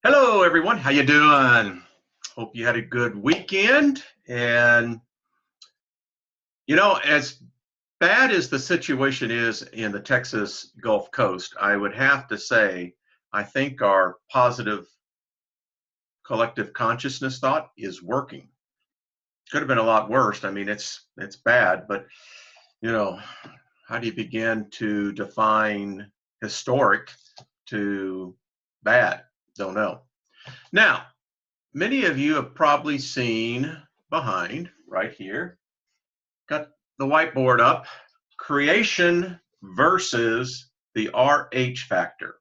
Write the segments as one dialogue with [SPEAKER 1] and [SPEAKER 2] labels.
[SPEAKER 1] Hello, everyone. How you doing? Hope you had a good weekend. And as bad as the situation is in the Texas Gulf Coast, I would have to say I think our positive collective consciousness thought is working. Could have been a lot worse. I mean, it's bad, but you know, how do you begin to define historic to bad? Don't know. Now, many of you have probably seen behind right here, got the whiteboard up, creation versus the RH factor.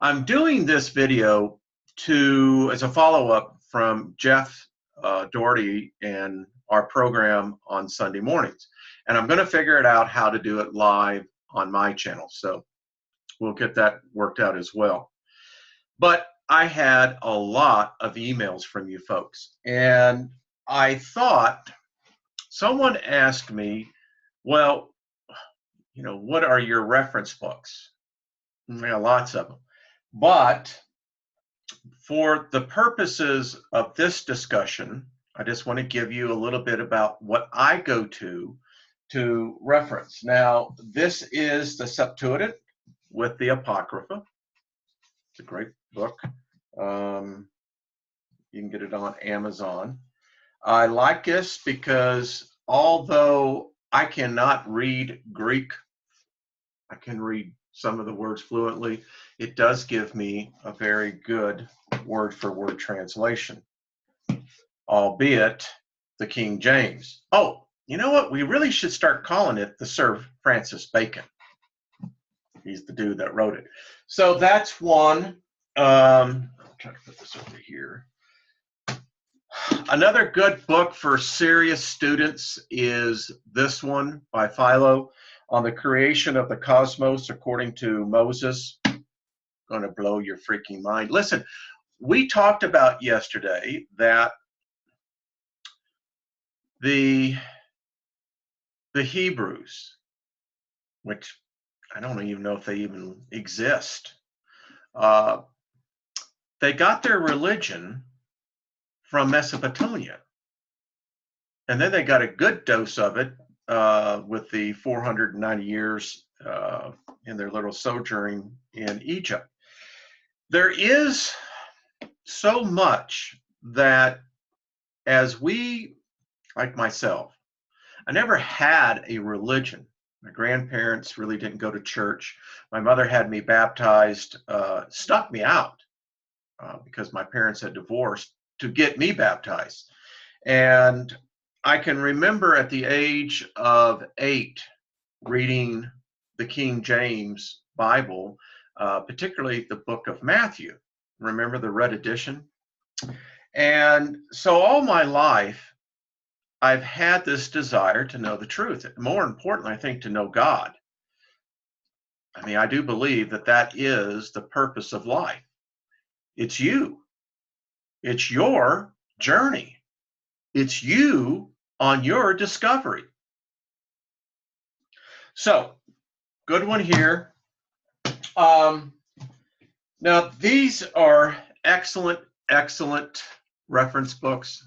[SPEAKER 1] I'm doing this video as a follow-up from Jeff Doherty and our program on Sunday mornings. And I'm going to figure it out how to do it live on my channel. So we'll get that worked out as well. But I had a lot of emails from you folks, and I thought someone asked me, well, what are your reference books? Yeah, lots of them. But for the purposes of this discussion, I just want to give you a little bit about what I go to reference. Now, this is the Septuagint with the Apocrypha. It's a great book. You can get it on Amazon. I like this because although I cannot read Greek, I can read some of the words fluently. It does give me a very good word-for-word translation, albeit the King James. Oh, you know what? We really should start calling it the Sir Francis Bacon. He's the dude that wrote it. So that's one. I'm trying to put this over here. Another good book for serious students is this one by Philo on the creation of the cosmos according to Moses. Going to blow your freaking mind. Listen, we talked about yesterday that the Hebrews, which I don't even know if they even exist, they got their religion from Mesopotamia. And then they got a good dose of it with the 490 years in their little sojourn in Egypt. There is so much that as we, like myself, I never had a religion. My grandparents really didn't go to church. My mother had me baptized, stuck me out because my parents had divorced to get me baptized. And I can remember at the age of 8 reading the King James Bible, particularly the book of Matthew. Remember the red edition? And so all my life, I've had this desire to know the truth. More importantly, I think to know God. I mean, I do believe that that is the purpose of life. It's you. It's your journey. It's you on your discovery. So, good one here. Now, these are excellent, excellent reference books.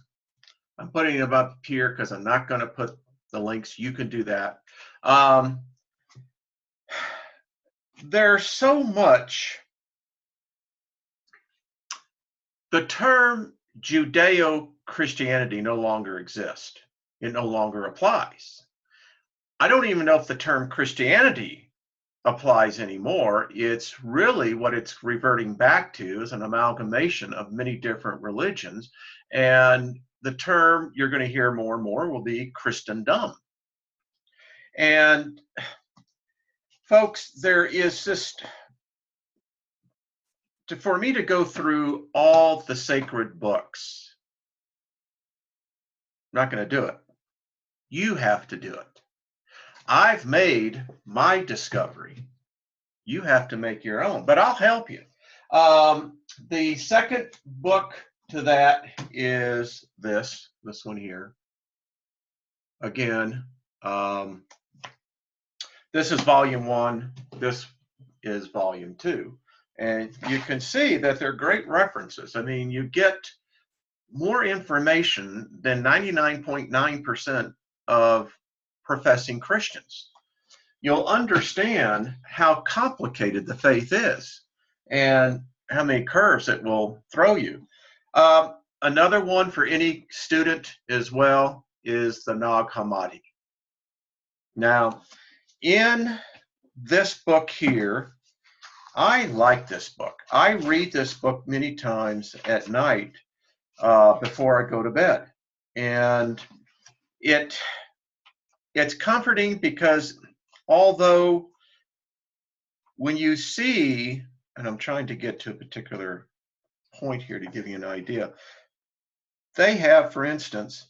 [SPEAKER 1] I'm putting them up here because I'm not going to put the links. You can do that. There's so much. The term Judeo-Christianity no longer exists. It no longer applies. I don't even know if the term Christianity applies anymore. It's really what it's reverting back to is an amalgamation of many different religions. And the term you're going to hear more and more will be Christendom. And folks, there is just, for me to go through all the sacred books, I'm not going to do it. You have to do it. I've made my discovery. You have to make your own, but I'll help you. The second book to that is this one here. Again, this is volume 1. This is volume 2. And you can see that they're great references. I mean, you get more information than 99.9% of professing Christians. You'll understand how complicated the faith is and how many curves it will throw you. Another one for any student as well is the Nag Hammadi. Now, in this book here, I like this book. I read this book many times at night before I go to bed. And it's comforting because although when you see, and I'm trying to get to a particular point here to give you an idea, they have, for instance,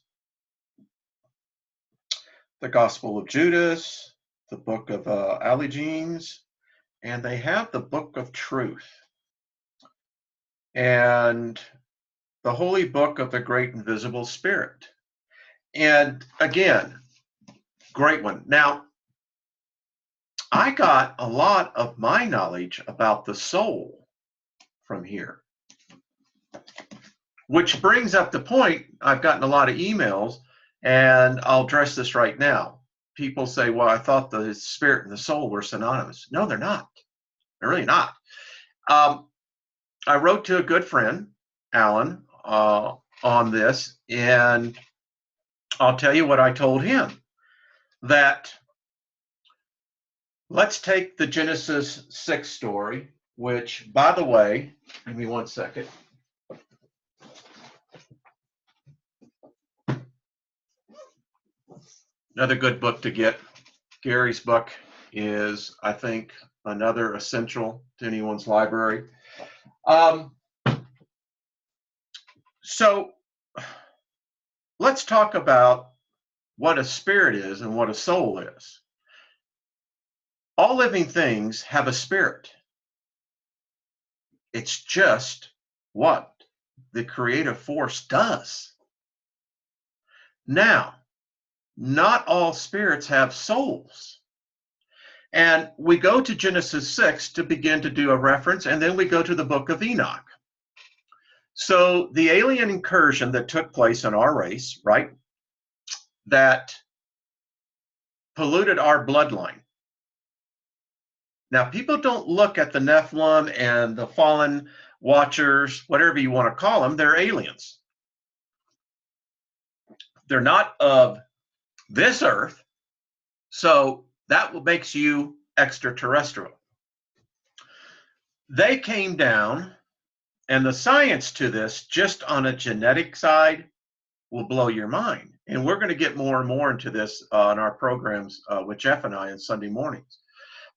[SPEAKER 1] the Gospel of Judas, the book of Allegenes, and they have the book of truth and the holy book of the great invisible spirit. And again, great one. Now, I got a lot of my knowledge about the soul from here, which brings up the point. I've gotten a lot of emails, and I'll address this right now. People say, well, I thought the spirit and the soul were synonymous. No, they're not. They're really not. I wrote to a good friend, Alan, on this, and I'll tell you what I told him, that let's take the Genesis 6 story, which, by the way, give me 1 second. Another good book to get. Gary's book is, I think, another essential to anyone's library. So let's talk about what a spirit is and what a soul is. All living things have a spirit. It's just what the creative force does. Now, not all spirits have souls. And we go to Genesis 6 to begin to do a reference, and then we go to the book of Enoch. So the alien incursion that took place in our race, right, that polluted our bloodline. Now, people don't look at the Nephilim and the fallen watchers, whatever you want to call them, they're aliens. They're not of this earth, so that makes you extraterrestrial. They came down, and the science to this, just on a genetic side, will blow your mind. And we're going to get more and more into this in our programs with Jeff and I on Sunday mornings.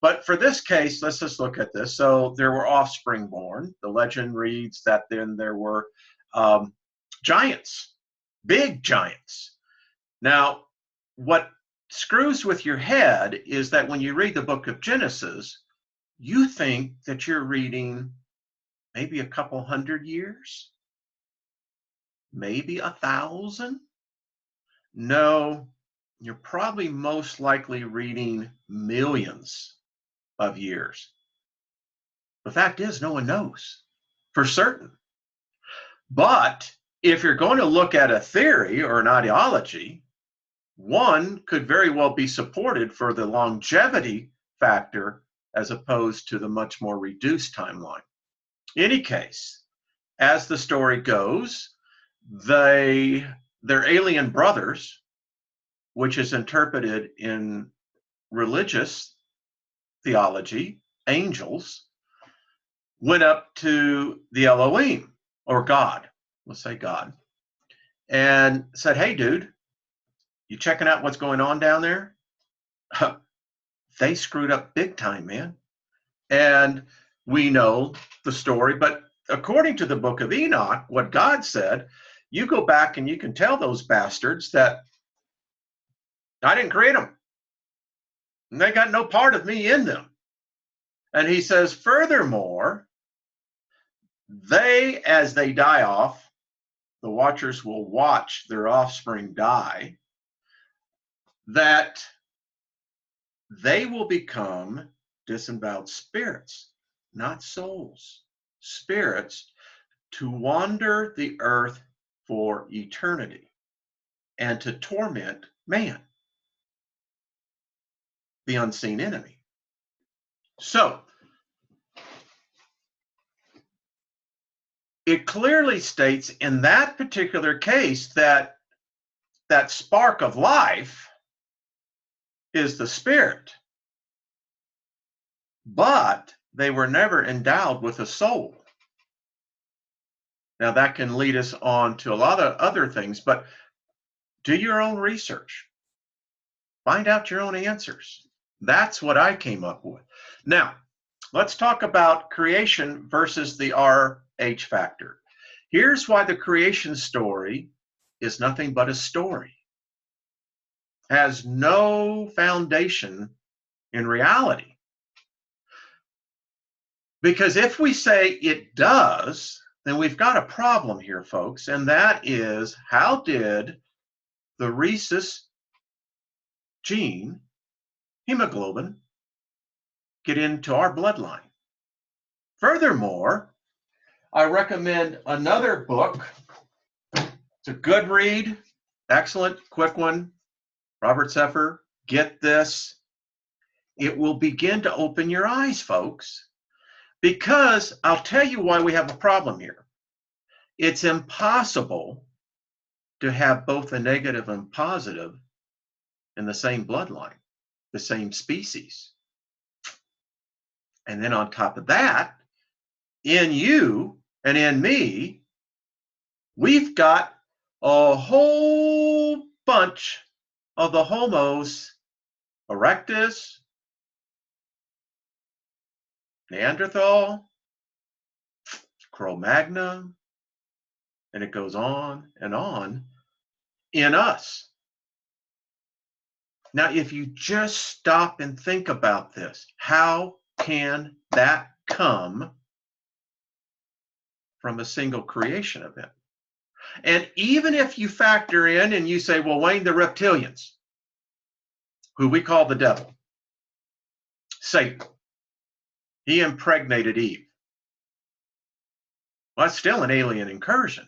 [SPEAKER 1] But for this case, let's just look at this. So there were offspring born. The legend reads that then there were giants, big giants. Now, what screws with your head is that when you read the book of Genesis, you think that you're reading maybe a couple hundred years, maybe 1,000. No, you're probably most likely reading millions of years. The fact is, no one knows for certain. But if you're going to look at a theory or an ideology, one could very well be supported for the longevity factor as opposed to the much more reduced timeline. In any case, as the story goes, their alien brothers, which is interpreted in religious theology, angels, went up to the Elohim, or God, let's say God, and said, hey, dude, you checking out what's going on down there? They screwed up big time, man. And we know the story, but according to the book of Enoch, what God said, you go back and you can tell those bastards that I didn't create them. And they got no part of me in them. And he says, furthermore, they, as they die off, the watchers will watch their offspring die, that they will become disemboweled spirits. not souls, spirits, to wander the earth for eternity and to torment man, the unseen enemy. So it clearly states in that particular case that that spark of life is the spirit, but they were never endowed with a soul. Now that can lead us on to a lot of other things, but do your own research. Find out your own answers. That's what I came up with. Now, let's talk about creation versus the RH factor. Here's why the creation story is nothing but a story. Has no foundation in reality. Because if we say it does, then we've got a problem here, folks, and that is, how did the rhesus gene, hemoglobin, get into our bloodline? Furthermore, I recommend another book. It's a good read, excellent, quick one. Robert Seffer, get this. It will begin to open your eyes, folks, because I'll tell you why we have a problem here. It's impossible to have both a negative and positive in the same bloodline, the same species. And then on top of that, in you and in me, we've got a whole bunch of the Homos erectus, Neanderthal, Cro-Magnon, and it goes on in us. Now, if you just stop and think about this, how can that come from a single creation event? And even if you factor in and you say, well, Wayne, the reptilians, who we call the devil, Satan, he impregnated Eve. Well, that's still an alien incursion.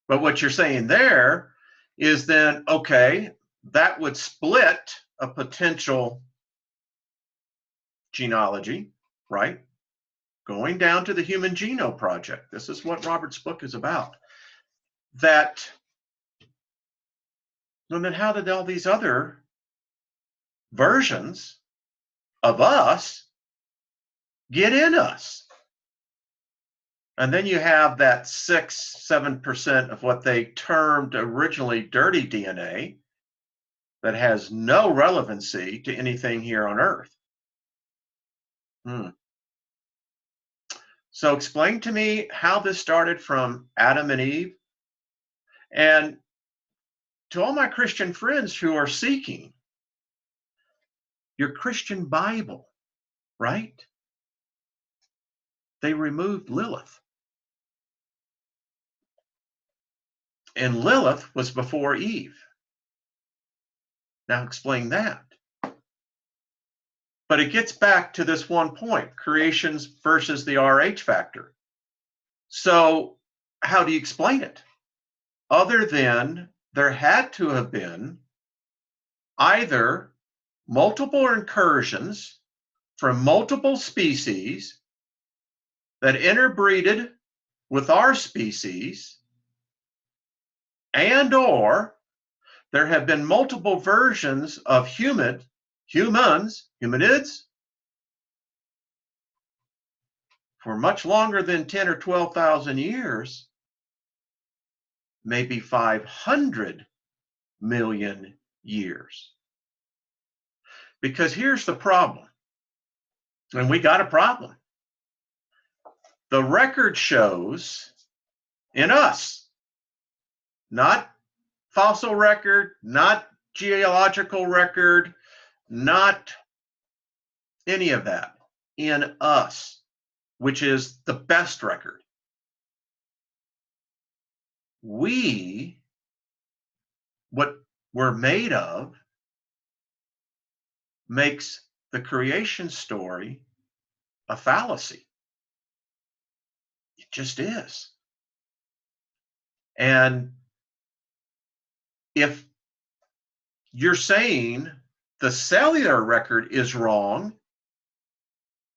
[SPEAKER 1] But what you're saying there is then, okay, that would split a potential genealogy, right? Going down to the Human Genome Project. This is what Robert's book is about. That, and then how did all these other versions of us get in us? And then you have that 6-7% of what they termed originally dirty DNA that has no relevancy to anything here on Earth. So explain to me how this started from Adam and Eve. And to all my Christian friends who are seeking your Christian Bible, right? They removed Lilith. And Lilith was before Eve. Now explain that. But it gets back to this one point, creations versus the RH factor. So how do you explain it? Other than there had to have been either multiple incursions from multiple species that interbreeded with our species, and or there have been multiple versions of humanids, for much longer than 10 or 12,000 years, maybe 500 million years. Because here's the problem, and we got a problem. The record shows in us, not fossil record, not geological record, not any of that, in us, which is the best record. We, what we're made of, makes the creation story a fallacy. It just is. And if you're saying the cellular record is wrong,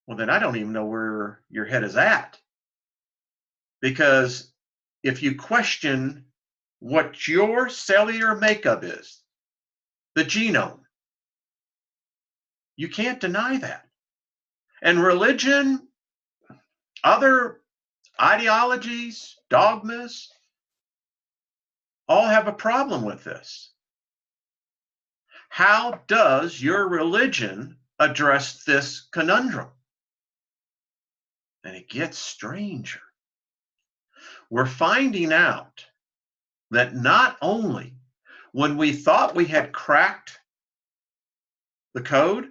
[SPEAKER 1] well, then I don't even know where your head is at. Because if you question what your cellular makeup is, the genome, you can't deny that. And religion, other ideologies, dogmas, all have a problem with this. How does your religion address this conundrum? And it gets stranger. We're finding out that not only when we thought we had cracked the code,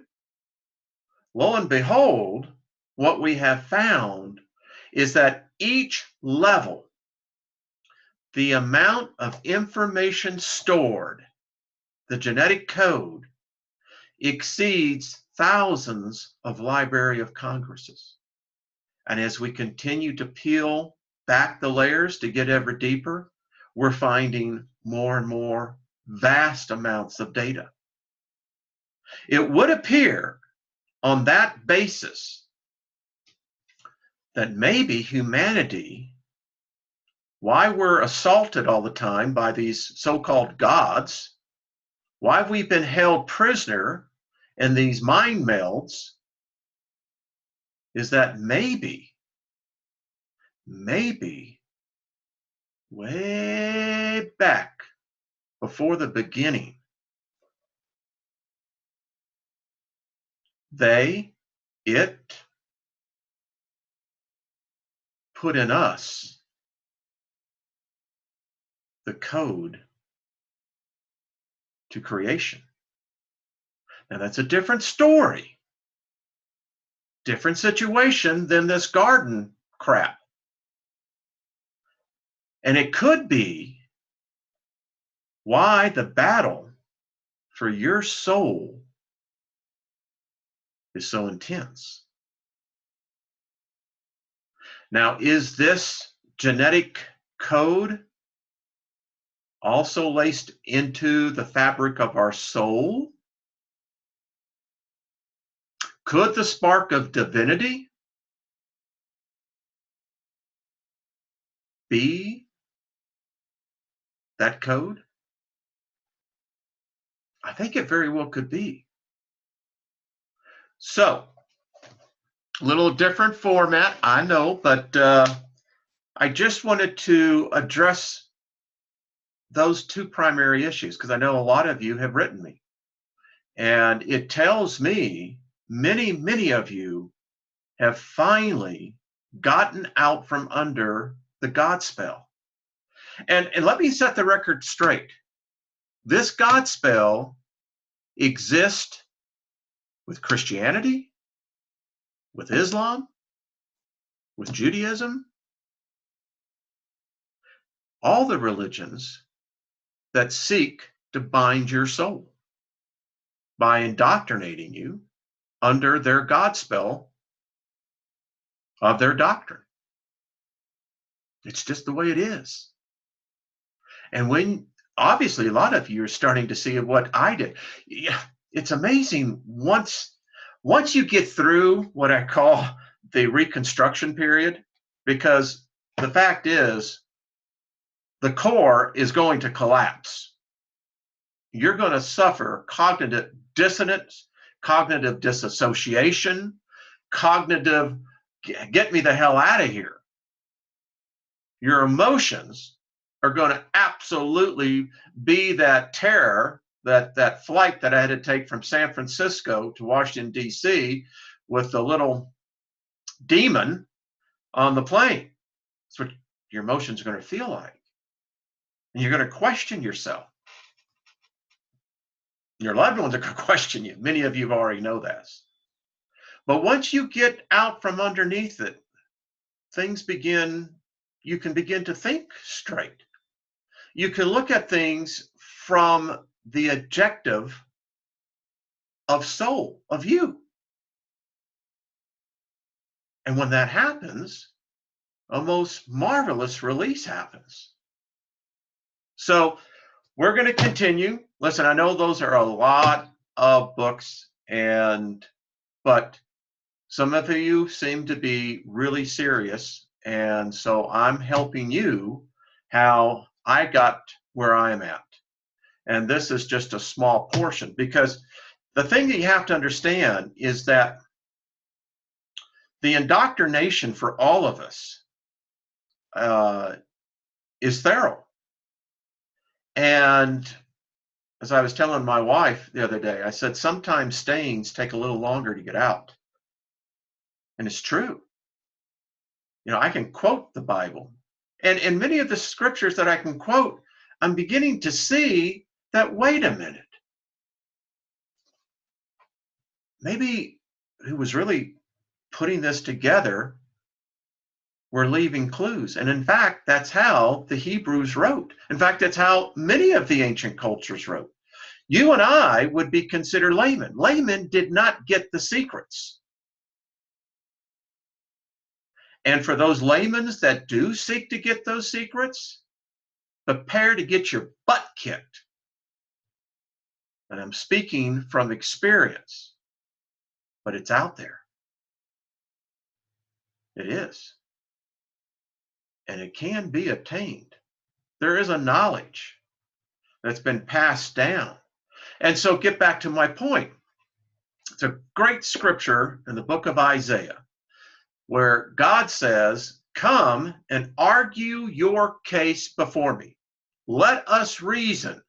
[SPEAKER 1] lo and behold, what we have found is that each level, the amount of information stored, the genetic code, exceeds thousands of Library of Congresses. And as we continue to peel back the layers to get ever deeper, we're finding more and more vast amounts of data. It would appear on that basis that maybe humanity, why we're assaulted all the time by these so-called gods, why we've been held prisoner in these mind melds, is that maybe way back before the beginning, it put in us the code to creation. Now that's a different story, different situation than this garden crap. And it could be why the battle for your soul is so intense. Now, is this genetic code also laced into the fabric of our soul? Could the spark of divinity be that code? I think it very well could be. So, a little different format, I know, but I just wanted to address those two primary issues because I know a lot of you have written me. And it tells me many of you have finally gotten out from under the God spell. And let me set the record straight. This God spell exists with Christianity, with Islam, with Judaism, all the religions that seek to bind your soul by indoctrinating you under their God spell of their doctrine. It's just the way it is. And when obviously a lot of you are starting to see what I did. Yeah, it's amazing once you get through what I call the reconstruction period, because the fact is the core is going to collapse. You're going to suffer cognitive dissonance, cognitive disassociation, cognitive get me the hell out of here. Your emotions are going to absolutely be that terror, that flight that I had to take from San Francisco to Washington, D.C. with the little demon on the plane. That's what your emotions are going to feel like. And you're going to question yourself. Your loved ones are going to question you. Many of you already know this. But once you get out from underneath it, you can begin to think straight. You can look at things from the objective of soul, of you. And when that happens, a most marvelous release happens. So we're going to continue. Listen, I know those are a lot of books, but some of you seem to be really serious, and so I'm helping you how I got where I am at. And this is just a small portion, because the thing that you have to understand is that the indoctrination for all of us is thorough. And as I was telling my wife the other day, I said, sometimes stains take a little longer to get out. And it's true. You know, I can quote the Bible. And many of the scriptures that I can quote, I'm beginning to see that, wait a minute. Maybe who was really putting this together were leaving clues. And in fact, that's how the Hebrews wrote. In fact, that's how many of the ancient cultures wrote. You and I would be considered laymen. Laymen did not get the secrets. And for those laymen that do seek to get those secrets, prepare to get your butt kicked. And I'm speaking from experience, but it's out there. It is. And it can be obtained. There is a knowledge that's been passed down. And so get back to my point. It's a great scripture in the book of Isaiah where God says, come and argue your case before me. Let us reason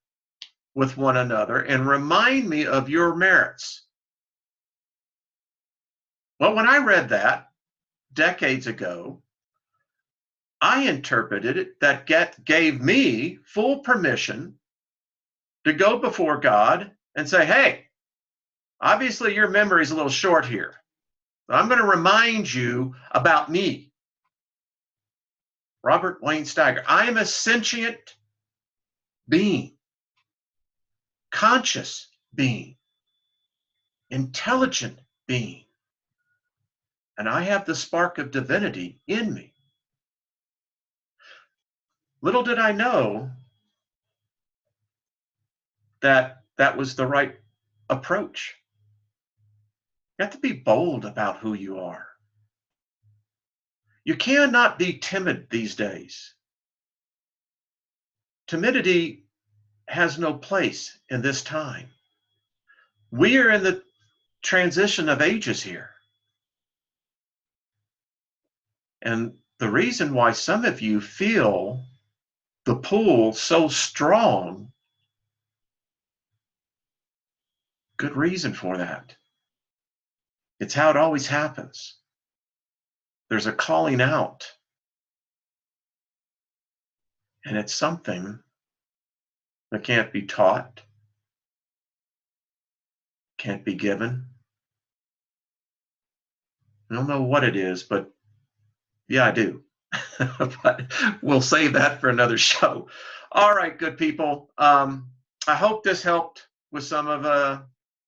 [SPEAKER 1] with one another and remind me of your merits. Well, when I read that decades ago, I interpreted it that gave me full permission to go before God and say, hey, obviously your memory's a little short here. I'm going to remind you about me, Robert Wayne Steiger. I am a sentient being, conscious being, intelligent being, and I have the spark of divinity in me. Little did I know that that was the right approach. You have to be bold about who you are. You cannot be timid these days. Timidity has no place in this time. We are in the transition of ages here. And the reason why some of you feel the pull so strong, good reason for that. It's how it always happens. There's a calling out. And it's something that can't be taught, can't be given. I don't know what it is, but yeah, I do. But we'll save that for another show. All right, good people. I hope this helped with some of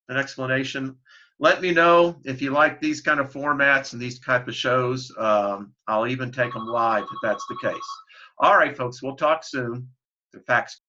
[SPEAKER 1] an explanation. Let me know if you like these kind of formats and these type of shows. I'll even take them live if that's the case. All right, folks, we'll talk soon. The facts.